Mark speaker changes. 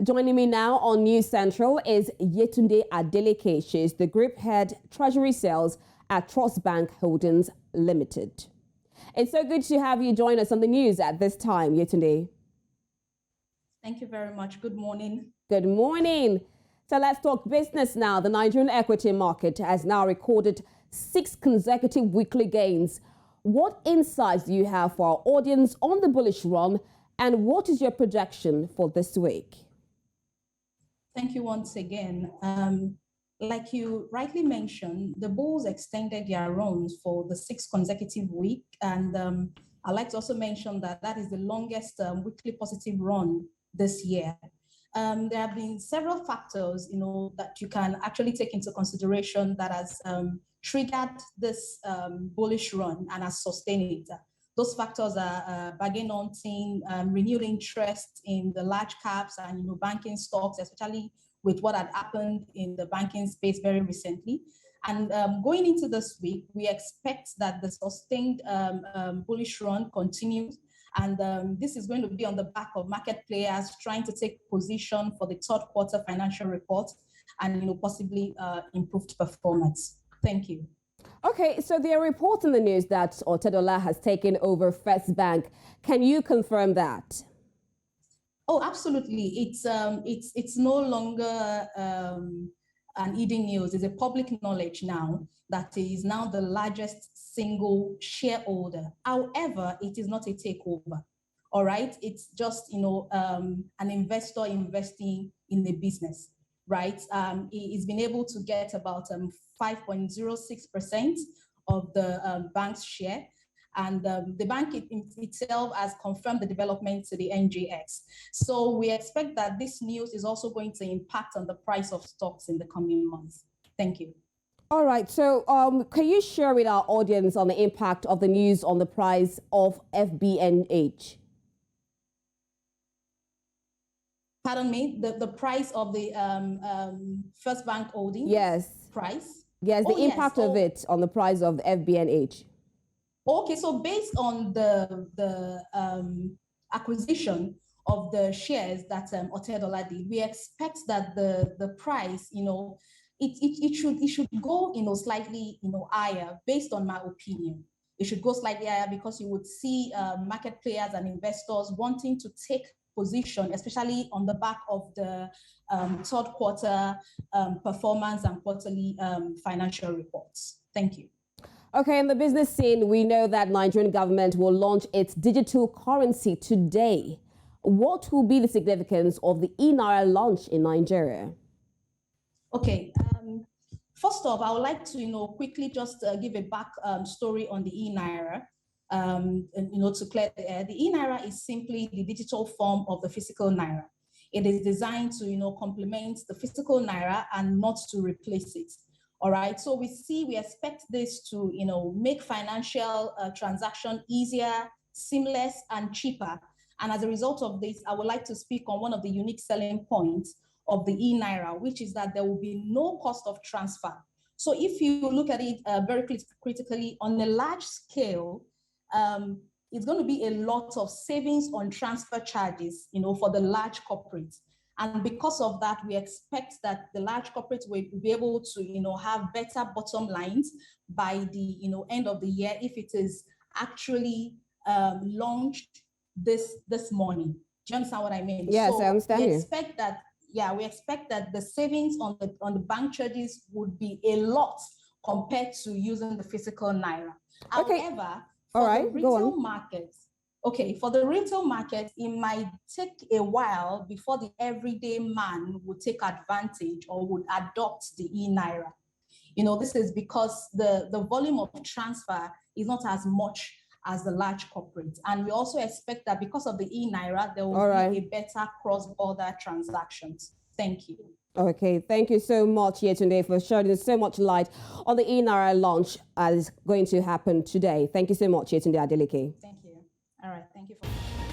Speaker 1: Joining me now on News Central is Yetunde Adeleke. She is the Group Head Treasury Sales at Trust Bank Holdings Limited. It's so good to have you join us on the news at this time, Yetunde.
Speaker 2: Thank you very much. Good morning.
Speaker 1: Good morning. So let's talk business now. The Nigerian equity market has now recorded 6 consecutive weekly gains. What insights do you have for our audience on the bullish run, and what is your projection for this week?
Speaker 2: Thank you once again. Like you rightly mentioned, the bulls extended their runs for the 6th consecutive week, and I'd like to also mention that that is the longest weekly positive run this year. There have been several factors, that you can actually take into consideration that has triggered this bullish run and has sustained it. Those factors are bargain hunting, renewed interest in the large caps and banking stocks, especially with what had happened in the banking space very recently. And going into this week, we expect that the sustained bullish run continues. And this is going to be on the back of market players trying to take position for the 3rd quarter financial report and possibly improved performance. Thank you.
Speaker 1: Okay, so there are reports in the news that Ortegola has taken over First Bank. Can you confirm that?
Speaker 2: Oh, absolutely. It's no longer an hidden news. It's a public knowledge now that is now the largest single shareholder. However, it is not a takeover. All right, it's just an investor investing in the business. Right, he's been able to get about 5.06% of the bank's share, and the bank itself has confirmed the development to the NGX. So we expect that this news is also going to impact on the price of stocks in the coming months. Thank you.
Speaker 1: All right, so can you share with our audience on the impact of the news on the price of FBNH?
Speaker 2: Pardon me, the price of the First Bank Holdings?
Speaker 1: Yes.
Speaker 2: Price?
Speaker 1: Yes, the impact of it on the price of the FBNH.
Speaker 2: Okay, so based on the acquisition of the shares that Ortegola did, we expect that the price, it should go, slightly, higher, based on my opinion. It should go slightly higher because you would see market players and investors wanting to take position, especially on the back of the 3rd quarter performance and quarterly financial reports. Thank you.
Speaker 1: Okay, in the business scene, we know that Nigerian government will launch its digital currency today. What will be the significance of the Inara launch in Nigeria?
Speaker 2: Okay, first off, I would like to quickly just give a back story on the Inara. To clear the air, the Inara is simply the digital form of the physical naira. It is designed to, complement the physical naira and not to replace it. All right. So we expect this to, make financial transaction easier, seamless, and cheaper. And as a result of this, I would like to speak on one of the unique selling points of the Inara, which is that there will be no cost of transfer. So if you look at it very critically on a large scale, it's going to be a lot of savings on transfer charges, for the large corporates. And because of that, we expect that the large corporates will be able to, have better bottom lines by the, end of the year if it is actually launched this morning. Do you understand what I mean?
Speaker 1: Yes,
Speaker 2: so
Speaker 1: I understand
Speaker 2: we
Speaker 1: you.
Speaker 2: expect that, we expect that the savings on the bank charges would be a lot compared to using the physical naira.
Speaker 1: Okay.
Speaker 2: However,
Speaker 1: for
Speaker 2: the retail markets, for the retail market, it might take a while before the everyday man would take advantage or would adopt the e-naira. This is because the volume of transfer is not as much as the large corporates. And we also expect that because of the e-naira, there will be a better cross-border transactions. Thank you.
Speaker 1: Okay, thank you so much, Yetunde, for shedding so much light on the Inara launch as going to happen today. Thank you so much, Yetunde Adeleke.
Speaker 2: Thank you. All right, thank you for